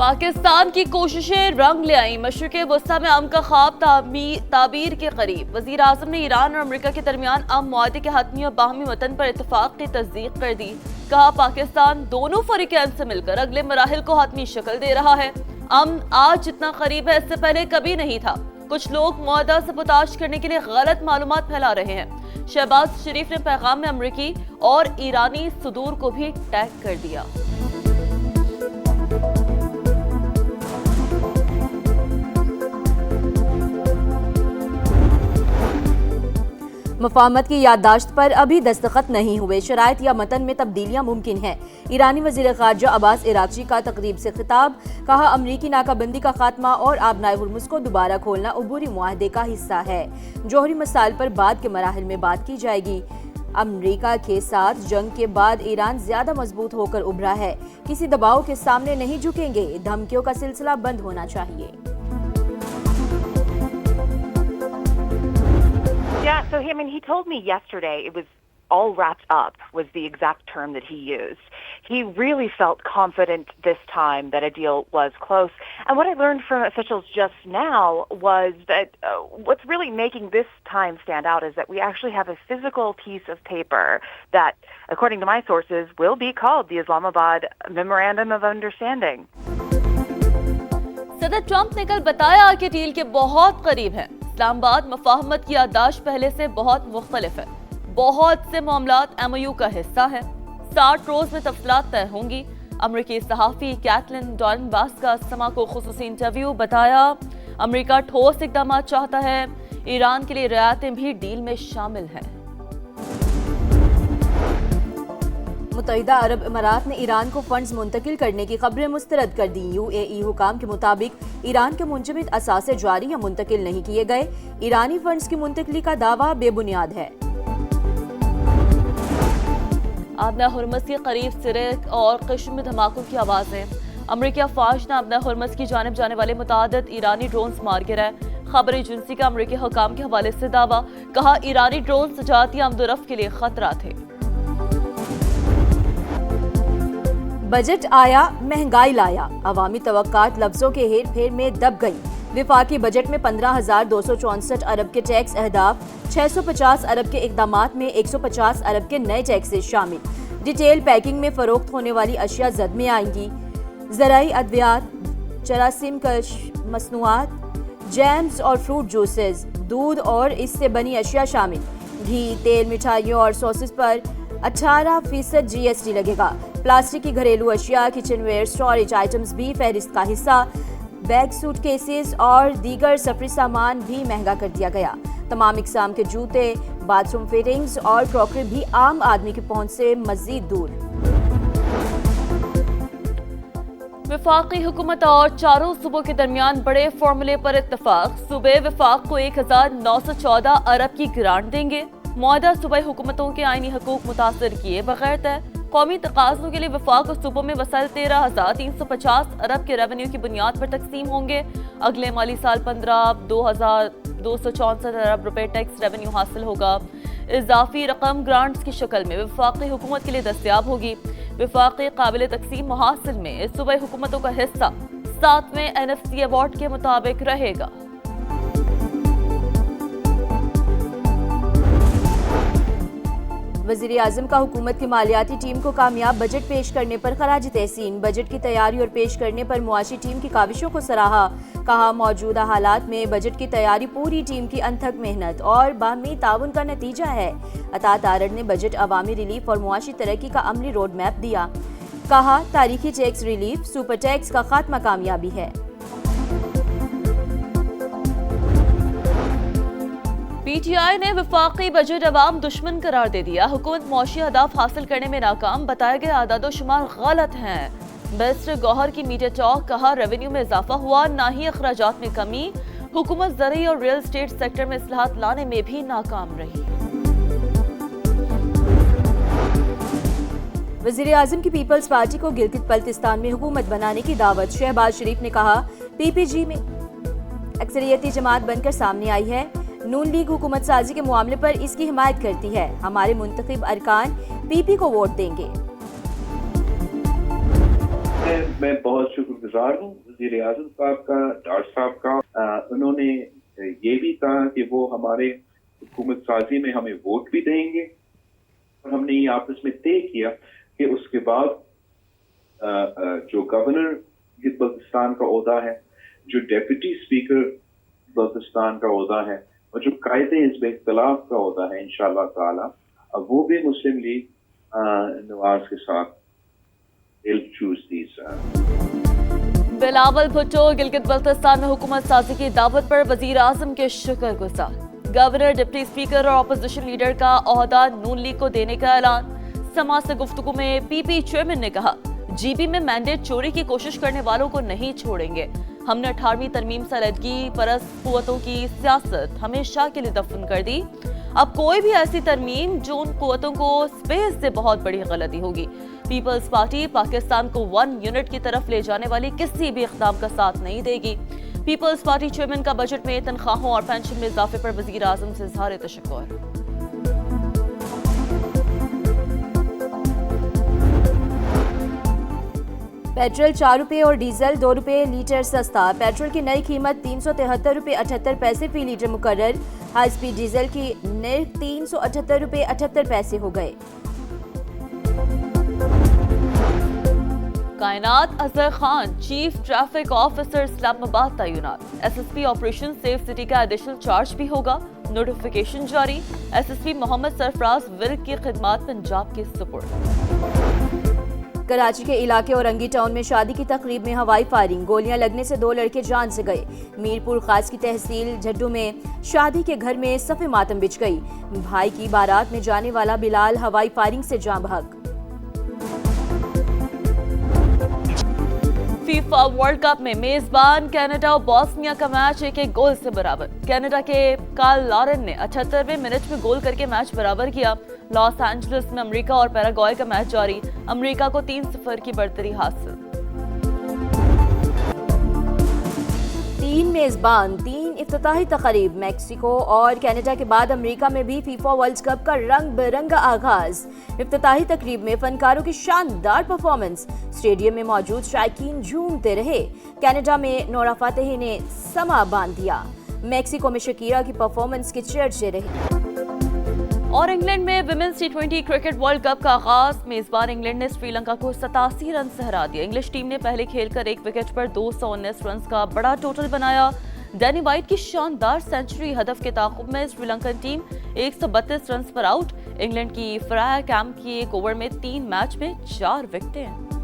पाकिस्तान की कोशिशें रंग ले आई। मशरिक़ वस्ता में अमन का ख्वाब ताबीर के करीब। वज़ीर आज़म ने ईरान और अमेरिका के दरमियान अमन मुआहदे के हतमी और बाहमी मतन पर इत्तफाक की तस्दीक कर दी। कहा, पाकिस्तान दोनों फरीक़ैन से मिलकर अगले मराहिल को हतमी शक्ल दे रहा है। अमन आज जितना करीब है इससे पहले कभी नहीं था। कुछ लोग मुआहदा सबूताज करने के लिए गलत मालूमात फैला रहे हैं। शहबाज शरीफ ने पैगाम में अमरीकी और ईरानी सदूर को भी टैग कर दिया। मुफाहमत की याददाश्त पर अभी दस्तखत नहीं हुए, शराइत या मतन में तब्दीलियां मुमकिन हैं। ईरानी वज़ीर ख़ारजा अब्बास इराक़ची का तकरीब से खिताब। कहा, अमरीकी नाकाबंदी का खात्मा और आबनाए हुर्मुज़ को दोबारा खोलना अबूरी मुआहदे का हिस्सा है। जौहरी मसाइल पर बाद के मराहिल में बात की जाएगी। अमरीका के साथ जंग के बाद ईरान ज्यादा मजबूत होकर उभरा है। किसी दबाव के सामने नहीं झुकेंगे। धमकियों का सिलसिला बंद होना चाहिए। Yeah, so he told me yesterday it was all wrapped up, was the exact term that he used. He really felt confident this time that a deal was close. And what I learned from officials just now was that what's really making this time stand out is that we actually have a physical piece of paper that, according to my sources, will be called the Islamabad Memorandum of Understanding. सदर Trump ने कल बताया कि deal के बहुत करीब है। इस्लामाबाद मुफाहमत की याददाश्त पहले से बहुत मुख्तलिफ है। बहुत से मामलात MOU का हिस्सा है। 60 रोज में तफसीलात तय होंगी। अमरीकी सहाफ़ी कैथलीन डॉर्नबास का समा को खुसूसी इंटरव्यू। बताया, अमरीका ठोस इक़दाम चाहता है। ईरान के लिए रियायतें भी डील में शामिल हैं। मुत्तहिदा अरब इमारात ने ईरान को फंड्स मुंतकिल करने की खबरें मुस्तरद कर दी। UAE हुकाम के मुताबिक ईरान के मुंजमद असासे जारी या मुंतकिल नहीं किए गए। ईरानी फंड्स की मुंतकिली का दावा बेबुनियाद है। आबना हुर्मुज़ के करीब सिरक और कश्म में धमाकों की आवाजें। अमरीकी अफवाज ने आबना हुर्मुज़ की जानिब जाने वाले मुतादिद ईरानी ड्रोन्स मार गिराए। खबर एजेंसी का अमरीकी हुकाम के हवाले से दावा। कहा, ईरानी ड्रोन तजारती आमदोरफ्त के लिए खतरा थे। बजट आया, महंगाई लाया। अवामी तवक्कात लफ्जों के हेर फेर में दब गई। विफाकी बजट में 15,264 अरब के टैक्स अहदाफ, 650 अरब के इक़दामात में 150 अरब के नए टैक्सेस शामिल। डिटेल पैकिंग में फरोख्त होने वाली अशिया जद में आएंगी। ज़राई अद्वियात, जरासीम कश मसनूआत, जैम्स और फ्रूट जूसेस, दूध और इससे बनी अशिया शामिल। घी, तेल, मिठाइयों और सॉसेस पर 18% GST लगेगा। प्लास्टिक की घरेलू अशिया, किचनवेयर, स्टोरेज आइटम्स भी फहरिस्त का हिस्सा। बैग, सूटकेसेस और दीगर सफरी सामान भी महंगा कर दिया गया। तमाम इकसाम के जूते, बाथरूम फिटिंग्स और क्रॉकरी भी आम आदमी की पहुंच से मजीद दूर। वफाकी हुकूमत और चारों सूबों के दरमियान बड़े फॉर्मूले पर इत्तफाक। सूबे वफाक को 1,914 अरब की ग्रांट देंगे। मुआहदा सूबाई हुकूमतों के आईनी हकूक मुतासर किए बगैर तय। कौमी तकाज़ों के लिए वफाक और सूबों में वसाइल 13,350 अरब के रेवेन्यू की बुनियाद पर तकसीम होंगे। अगले माली साल 15,264 अरब रुपए टैक्स रेवेन्यू हासिल होगा। इजाफी रकम ग्रांट्स की शक्ल में वफाकी हुकूमत के लिए दस्तयाब होगी। वफाकी काबिल तकसीम मुहासिल में सूबाई हुकूमतों का हिस्सा 7वें NFC अवार्ड के मुताबिक रहेगा। वज़ीर आज़म का हुकूमत की मालियाती टीम को कामयाब बजट पेश करने पर खराज तहसीन। बजट की तैयारी और पेश करने पर मुआशी टीम की काविशों को सराहा। कहा, मौजूदा हालात में बजट की तैयारी पूरी टीम की अनथक मेहनत और बाहमी ताउन का नतीजा है। अता तारड़ ने बजट अवामी रिलीफ और मुआशी तरक्की का अमली रोड मैप दिया। कहा, तारीखी टैक्स रिलीफ, सुपर टैक्स का खात्मा कामयाबी है। PTI ने वफाकी बजट अवाम दुश्मन करार दे दिया। हुकूमत मौशी अहदाफ हासिल करने में नाकाम। बताए गए आदादो शुमार गलत हैं। मिनिस्टर गौहर की मीडिया टॉक। कहा, रेवेन्यू में इजाफा हुआ, ना ही अखराजात में कमी। हुकूमत ज़रई और रियल एस्टेट सेक्टर में इस्लाहात लाने में भी नाकाम रही। वज़ीर आज़म की पीपल्स पार्टी को गिलगित बल्तिस्तान में हुकूमत बनाने की दावत। शहबाज शरीफ ने कहा, PPG में अक्सरियती जमात बनकर सामने आई है। नून लीग हुकूमत साजी के मामले पर इसकी हिमायत करती है। हमारे मुंतखब अरकान PP को वोट देंगे। मैं बहुत शुक्रगुजार हूँ वज़ीर आज़म साहब का, डॉक्टर साहब का। उन्होंने ये भी कहा कि वो हमारे हुकूमत साजी में हमें वोट भी देंगे, और हमने ये आपस में तय किया कि उसके बाद जो गवर्नर बल्तिस्तान का ओहदा है, जो डेप्यूटी स्पीकर बल्तिस्तान का ओहदा है, और जो कायदे हिज़्ब इख्तिलाफ का ओहदा है इंशाअल्लाह ताला, अब वो भी मुस्लिम लीग नवाज के साथ they'll choose these Bilawal Bhutto Gilgit Baltistan में हुकूमत साजी की दावत पर वजीर आजम के शुक्रगुजार। गवर्नर, डिप्टी स्पीकर और अपोजिशन लीडर का ओहदा नून लीग को देने का ऐलान। समाज से गुफ्तगू में पीपी चेयरमैन ने कहा, जीबी में मैंडेट चोरी की कोशिश करने वालों को नहीं छोड़ेंगे। हमने 18वीं तरमीम से अलहदगी परस्त कुव्वतों की सियासत हमेशा के लिए दफन कर दी। अब कोई भी ऐसी तरमीम जो उन कुव्वतों को स्पेस से बहुत बड़ी गलती होगी। पीपल्स पार्टी पाकिस्तान को 1 यूनिट की तरफ ले जाने वाली किसी भी इक़दाम का साथ नहीं देगी। पीपल्स पार्टी चेयरमैन का बजट में तनख्वाहों और पेंशन में इजाफे पर वजीर आजम से इज़हार तशक्कुर। पेट्रोल 4 रुपये और डीजल 2 रुपये लीटर सस्ता। पेट्रोल की नई कीमत 373 रुपये 78 पैसे फी लीटर मुकर्रर। हाई स्पीड डीजल की निर्ख 378 रुपये 78 पैसे हो गए। कायनात Azhar Khan chief traffic officer Islamabad तैनात। एसएसपी ऑपरेशन सेफ सिटी का एडिशनल चार्ज भी होगा। नोटिफिकेशन जारी। एसएसपी मोहम्मद सरफराज विर्क की खिदमात पंजाब के सुपुर्द। कराची के इलाके औरंगी टाउन में शादी की तकरीब में हवाई फायरिंग। गोलियां लगने से 2 लड़के जान से गए। मीरपुर खास की तहसील झड्डू में शादी के घर में सफ़े मातम बिछ गई। भाई की बारात में जाने वाला बिलाल हवाई फायरिंग से जान बहक। फीफा वर्ल्ड कप में मेजबान कनाडा और बॉस्निया का मैच 1-1 गोल से बराबर। कनाडा के कार्ल लॉरेन ने 78वें मिनट में गोल करके मैच बराबर किया। लॉस एंजलिस में अमेरिका और पैराग्वे का मैच जारी। अमेरिका को 3-0 की बढ़तरी हासिल। 3 मेजबान 3 इफ्तिताही तकरीब। मैक्सिको और कनाडा के बाद अमेरिका में भी फीफा वर्ल्ड कप का रंग बिरंगा आगाज। इफ्तिताही तकरीब में फनकारों की शानदार परफॉर्मेंस। स्टेडियम में मौजूद शायकीन झूमते रहे। कनाडा में नोरा फातेही ने समा बांध दिया। मैक्सिको में शकीरा की परफॉर्मेंस के चर्चे रहे। और इंग्लैंड में women's T20 cricket world cup का आगाज। मेजबान इंग्लैंड ने श्रीलंका को 87 रन से हरा दिया। इंग्लिश टीम ने पहले खेलकर 1 विकेट पर 219 रन का बड़ा टोटल बनाया। डैनी वाइट की शानदार सेंचुरी हदफ के ताक़ुब में श्रीलंकन टीम 132 रन पर आउट। इंग्लैंड की फराह कैम्प की 1 ओवर में 3 मैच में 4 विकेटें।